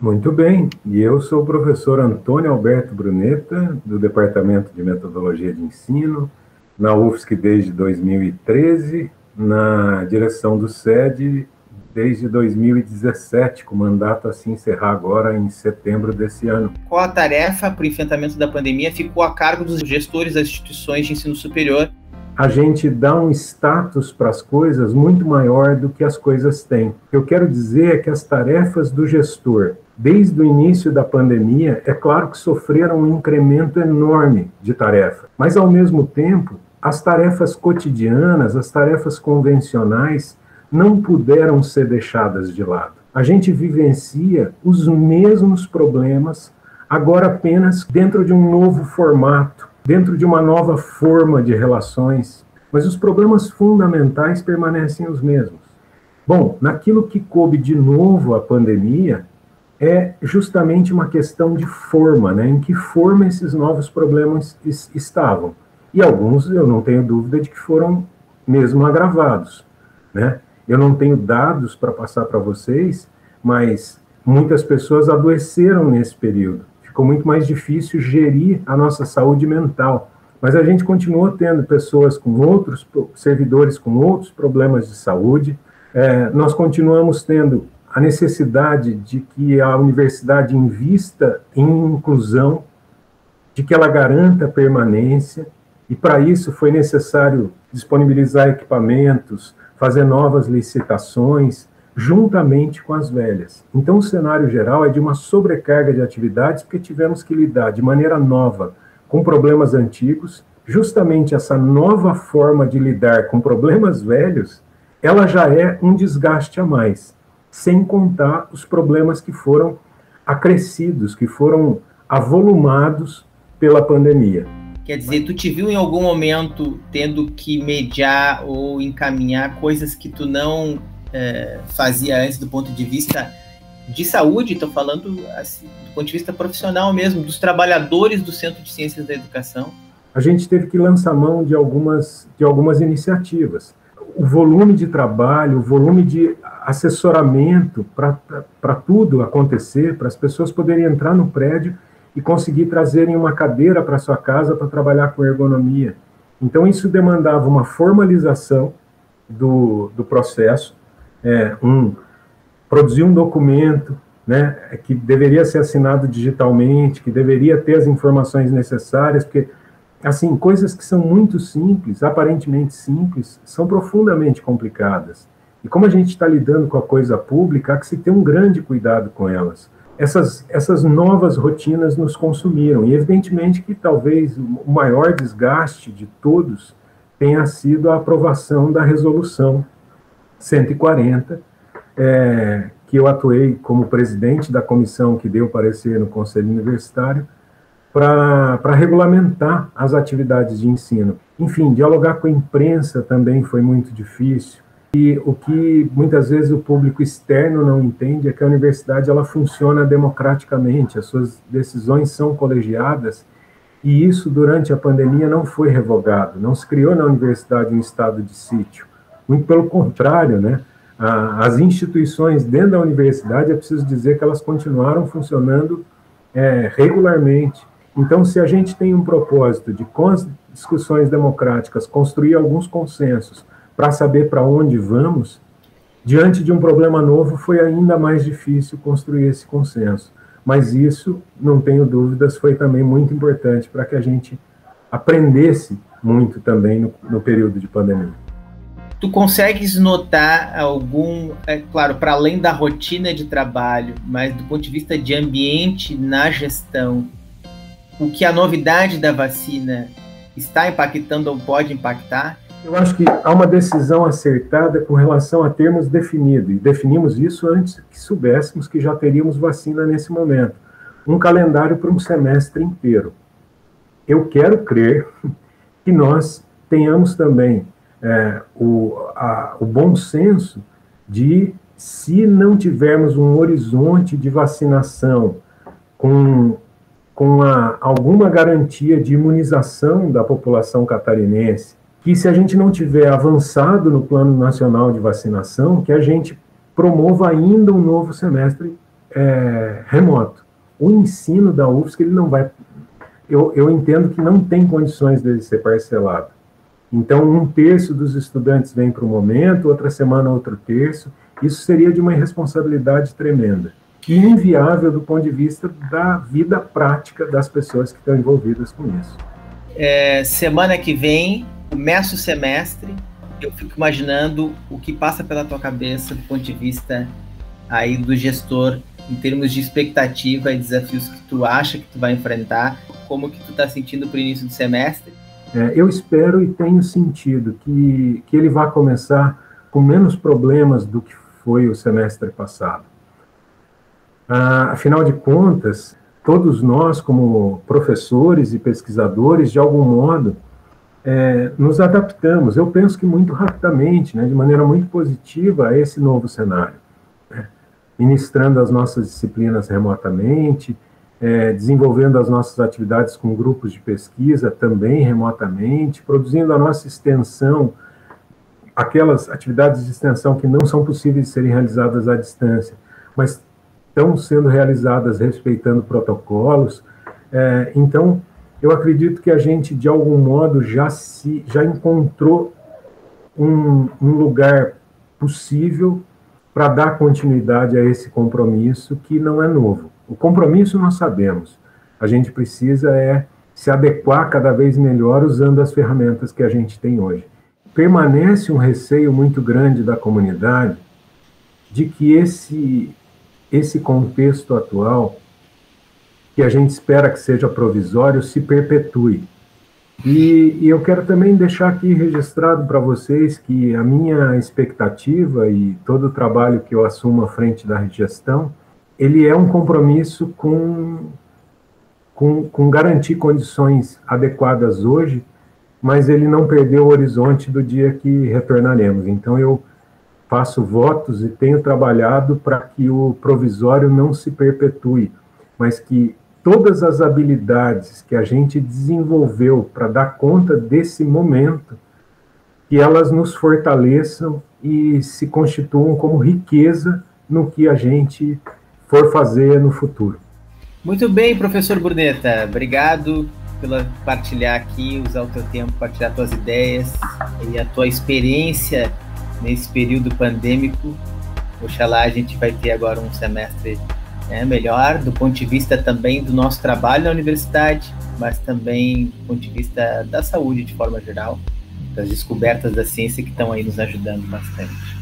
Muito bem, e eu sou o professor Antônio Alberto Bruneta, do Departamento de Metodologia de Ensino, na UFSC desde 2013, na direção do SED desde 2017, com mandato a se encerrar agora em setembro desse ano. Qual a tarefa para o enfrentamento da pandemia ficou a cargo dos gestores das instituições de ensino superior? A gente dá um status para as coisas muito maior do que as coisas têm. O que eu quero dizer é que as tarefas do gestor, desde o início da pandemia, é claro que sofreram um incremento enorme de tarefa, mas ao mesmo tempo, as tarefas cotidianas, as tarefas convencionais, não puderam ser deixadas de lado. A gente vivencia os mesmos problemas, agora apenas dentro de um novo formato, dentro de uma nova forma de relações, mas os problemas fundamentais permanecem os mesmos. Bom, naquilo que coube de novo a pandemia, é justamente uma questão de forma, né? Em que forma esses novos problemas estavam. E alguns, eu não tenho dúvida de que foram mesmo agravados, né? Eu não tenho dados para passar para vocês, mas muitas pessoas adoeceram nesse período. Ficou muito mais difícil gerir a nossa saúde mental. Mas a gente continuou tendo pessoas com outros, servidores com outros problemas de saúde. Nós continuamos tendo a necessidade de que a universidade invista em inclusão, de que ela garanta permanência, e para isso foi necessário disponibilizar equipamentos, fazer novas licitações, juntamente com as velhas. Então, o cenário geral é de uma sobrecarga de atividades, porque tivemos que lidar de maneira nova com problemas antigos. Justamente essa nova forma de lidar com problemas velhos, ela já é um desgaste a mais, sem contar os problemas que foram acrescidos, que foram avolumados pela pandemia. Quer dizer, tu te viu em algum momento tendo que mediar ou encaminhar coisas que tu não fazia antes do ponto de vista de saúde? Estou falando assim, do ponto de vista profissional mesmo, dos trabalhadores do Centro de Ciências da Educação. A gente teve que lançar mão de algumas iniciativas. O volume de trabalho, o volume de assessoramento para tudo acontecer, para as pessoas poderem entrar no prédio e conseguir trazerem uma cadeira para sua casa para trabalhar com ergonomia. Então, isso demandava uma formalização do processo, produzir um documento, né, que deveria ser assinado digitalmente, que deveria ter as informações necessárias, porque, assim, coisas que são muito simples, aparentemente simples, são profundamente complicadas. E como a gente está lidando com a coisa pública, há que se ter um grande cuidado com elas. Essas novas rotinas nos consumiram, e evidentemente que talvez o maior desgaste de todos tenha sido a aprovação da resolução 140, que eu atuei como presidente da comissão que deu parecer no Conselho Universitário, para regulamentar as atividades de ensino. Enfim, dialogar com a imprensa também foi muito difícil. E o que muitas vezes o público externo não entende é que a universidade ela funciona democraticamente, as suas decisões são colegiadas, e isso durante a pandemia não foi revogado, não se criou na universidade um estado de sítio. Muito pelo contrário, né? As instituições dentro da universidade, é preciso dizer que elas continuaram funcionando regularmente. Então, se a gente tem um propósito de, com as discussões democráticas, construir alguns consensos para saber para onde vamos, diante de um problema novo, foi ainda mais difícil construir esse consenso. Mas isso, não tenho dúvidas, foi também muito importante para que a gente aprendesse muito também no período de pandemia. Tu consegues notar algum, claro, para além da rotina de trabalho, mas do ponto de vista de ambiente na gestão, o que a novidade da vacina está impactando ou pode impactar? Eu acho que há uma decisão acertada com relação a termos definidos, e definimos isso antes que soubéssemos que já teríamos vacina nesse momento. Um calendário para um semestre inteiro. Eu quero crer que nós tenhamos também o bom senso de, se não tivermos um horizonte de vacinação com alguma garantia de imunização da população catarinense, que se a gente não tiver avançado no Plano Nacional de Vacinação, que a gente promova ainda um novo semestre remoto. O ensino da UFSC, ele não vai... Eu entendo que não tem condições dele ser parcelado. Então, 1/3 dos estudantes vem para um momento, outra semana outro terço. Isso seria de uma irresponsabilidade tremenda e inviável do ponto de vista da vida prática das pessoas que estão envolvidas com isso. Semana que vem, começa o semestre, eu fico imaginando o que passa pela tua cabeça do ponto de vista aí do gestor, em termos de expectativa e desafios que tu acha que tu vai enfrentar, como que tu está sentindo para o início do semestre? Eu espero e tenho sentido que ele vai começar com menos problemas do que foi o semestre passado. Afinal de contas, todos nós, como professores e pesquisadores, de algum modo, nos adaptamos, eu penso que muito rapidamente, né, de maneira muito positiva, a esse novo cenário. Ministrando as nossas disciplinas remotamente, desenvolvendo as nossas atividades com grupos de pesquisa também remotamente, produzindo a nossa extensão, aquelas atividades de extensão que não são possíveis de serem realizadas à distância, mas estão sendo realizadas respeitando protocolos. Então, eu acredito que a gente, de algum modo, já encontrou um lugar possível para dar continuidade a esse compromisso que não é novo. O compromisso nós sabemos, a gente precisa se adequar cada vez melhor usando as ferramentas que a gente tem hoje. Permanece um receio muito grande da comunidade de que esse contexto atual, que a gente espera que seja provisório, se perpetue. E eu quero também deixar aqui registrado para vocês que a minha expectativa e todo o trabalho que eu assumo à frente da gestão, ele é um compromisso com garantir condições adequadas hoje, mas ele não perdeu o horizonte do dia que retornaremos. Então, eu faço votos e tenho trabalhado para que o provisório não se perpetue, mas que todas as habilidades que a gente desenvolveu para dar conta desse momento, que elas nos fortaleçam e se constituam como riqueza no que a gente for fazer no futuro. Muito bem, professor Burnetta, obrigado pela partilhar aqui, usar o teu tempo, partilhar tuas ideias e a tua experiência nesse período pandêmico. Oxalá a gente vai ter agora um semestre melhor, do ponto de vista também do nosso trabalho na universidade, mas também do ponto de vista da saúde de forma geral, das descobertas da ciência que estão aí nos ajudando bastante.